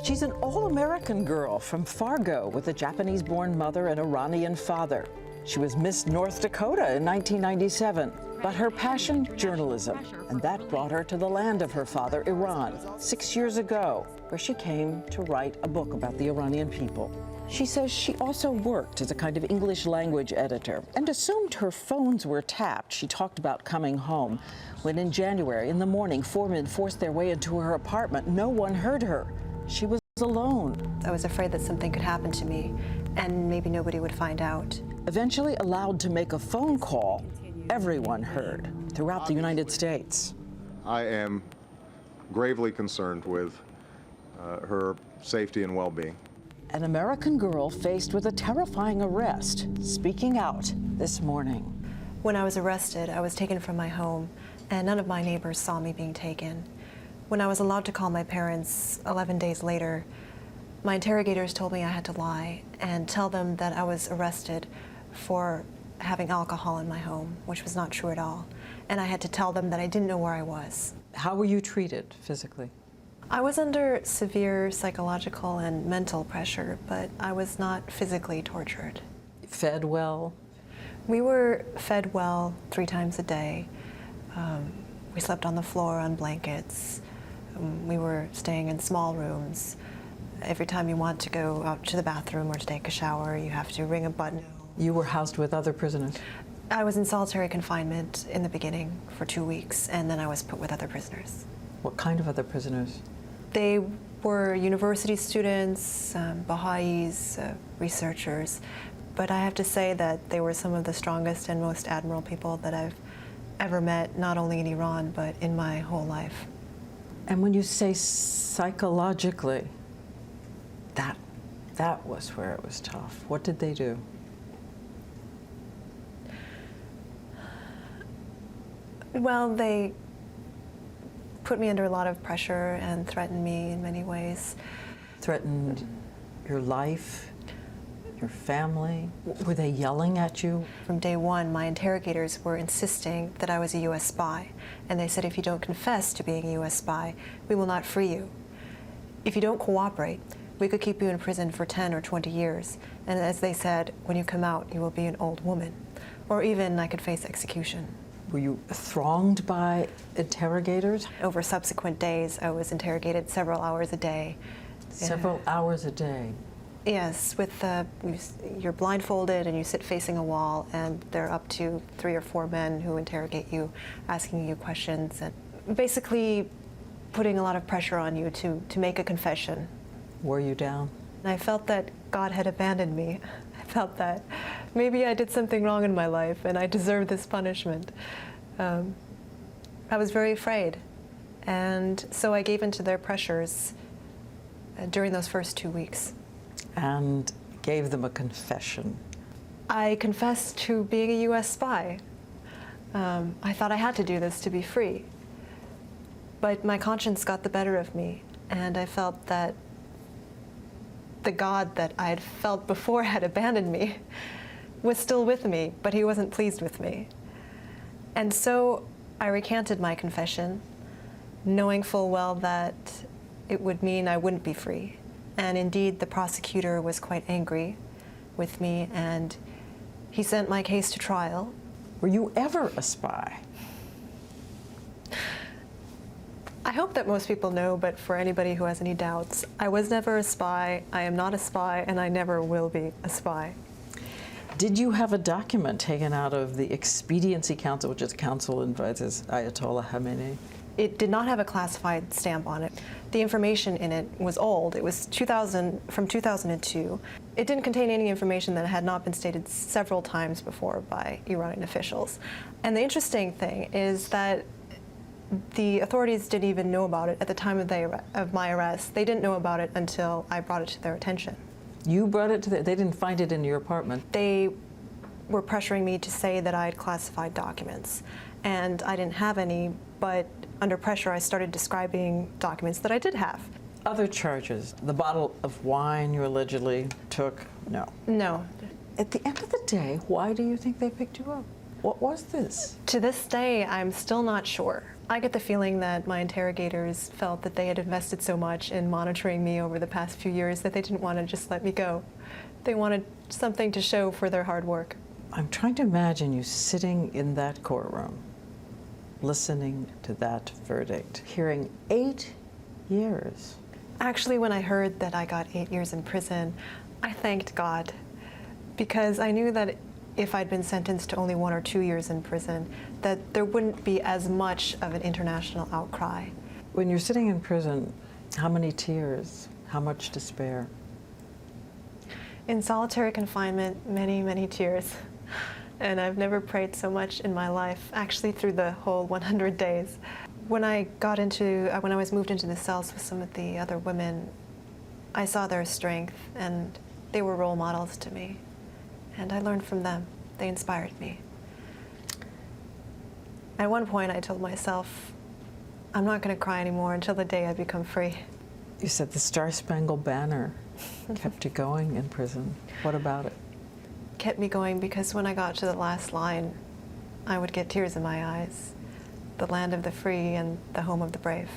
She's an all-American girl from Fargo with a Japanese-born mother and Iranian father. She was Miss North Dakota in 1997, but her passion, journalism, and that brought her to the land of her father, Iran, 6 years ago, where she came to write a book about the Iranian people. She says she also worked as a kind of English language editor and assumed her phones were tapped. She talked about coming home when in January, in the morning, 4 men forced their way into her apartment. No one heard her. She was alone. I was afraid that something could happen to me and maybe nobody would find out. Eventually allowed to make a phone call, everyone heard throughout the United States. I am gravely concerned with her safety and well-being. An American girl faced with a terrifying arrest, speaking out this morning. When I was arrested, I was taken from my home, and none of my neighbors saw me being taken. When I was allowed to call my parents 11 days later, my interrogators told me I had to lie and tell them that I was arrested for having alcohol in my home, which was not true at all. And I had to tell them that I didn't know where I was. How were you treated physically? I was under severe psychological and mental pressure, but I was not physically tortured. Fed well? We were fed well 3 times a day. We slept on the floor on blankets. We were staying in small rooms. Every time you want to go out to the bathroom or to take a shower, you have to ring a button. You were housed with other prisoners? I was in solitary confinement in the beginning for 2 weeks, and then I was put with other prisoners. What kind of other prisoners? They were university students, Baha'is, researchers, but I have to say that they were some of the strongest and most admirable people that I've ever met, not only in Iran, but in my whole life. And when you say psychologically, that was where it was tough. What did they do? Well, they put me under a lot of pressure and threatened me in many ways. Threatened your life, your family? Were they yelling at you? From day one, my interrogators were insisting that I was a U.S. spy. And they said, if you don't confess to being a U.S. spy, we will not free you. If you don't cooperate, we could keep you in prison for 10 or 20 years. And as they said, when you come out, you will be an old woman. Or even I could face execution. Were you thronged by interrogators? Over subsequent days, I was interrogated several hours a day. Several hours a day? Yes, with you're blindfolded and you sit facing a wall, and there are up to 3 or 4 men who interrogate you, asking you questions, and basically putting a lot of pressure on you to make a confession. Were you down? And I felt that God had abandoned me. I felt that maybe I did something wrong in my life and I deserved this punishment. I was very afraid, and so I gave in to their pressures during those first 2 weeks. And gave them a confession. I confessed to being a U.S. spy. I thought I had to do this to be free. But my conscience got the better of me, and I felt that the God that I had felt before had abandoned me was still with me, but he wasn't pleased with me. And so I recanted my confession, knowing full well that it would mean I wouldn't be free. And indeed, the prosecutor was quite angry with me, and he sent my case to trial. Were you ever a spy? I hope that most people know, but for anybody who has any doubts, I was never a spy, I am not a spy, and I never will be a spy. Did you have a document taken out of the Expediency Council, which is a council advises Ayatollah Khamenei? It did not have a classified stamp on it. The information in it was old. It was from 2002. It didn't contain any information that had not been stated several times before by Iranian officials. And the interesting thing is that the authorities didn't even know about it at the time of my arrest. They didn't know about it until I brought it to their attention. You brought it to they didn't find it in your apartment? They were pressuring me to say that I had classified documents, and I didn't have any, but under pressure I started describing documents that I did have. Other charges, the bottle of wine you allegedly took, no? No. At the end of the day, why do you think they picked you up? What was this? To this day, I'm still not sure. I get the feeling that my interrogators felt that they had invested so much in monitoring me over the past few years that they didn't want to just let me go. They wanted something to show for their hard work. I'm trying to imagine you sitting in that courtroom, listening to that verdict, hearing 8 years. Actually, when I heard that I got 8 years in prison, I thanked God, because I knew that if I'd been sentenced to only 1 or 2 years in prison, that there wouldn't be as much of an international outcry. When you're sitting in prison, how many tears, how much despair? In solitary confinement, many, many tears. And I've never prayed so much in my life, actually through the whole 100 days. When I was moved into the cells with some of the other women, I saw their strength, and they were role models to me. And I learned from them. They inspired me. At one point, I told myself, I'm not going to cry anymore until the day I become free. You said the Star-Spangled Banner kept you going in prison. What about it? Kept me going because when I got to the last line, I would get tears in my eyes. The land of the free and the home of the brave.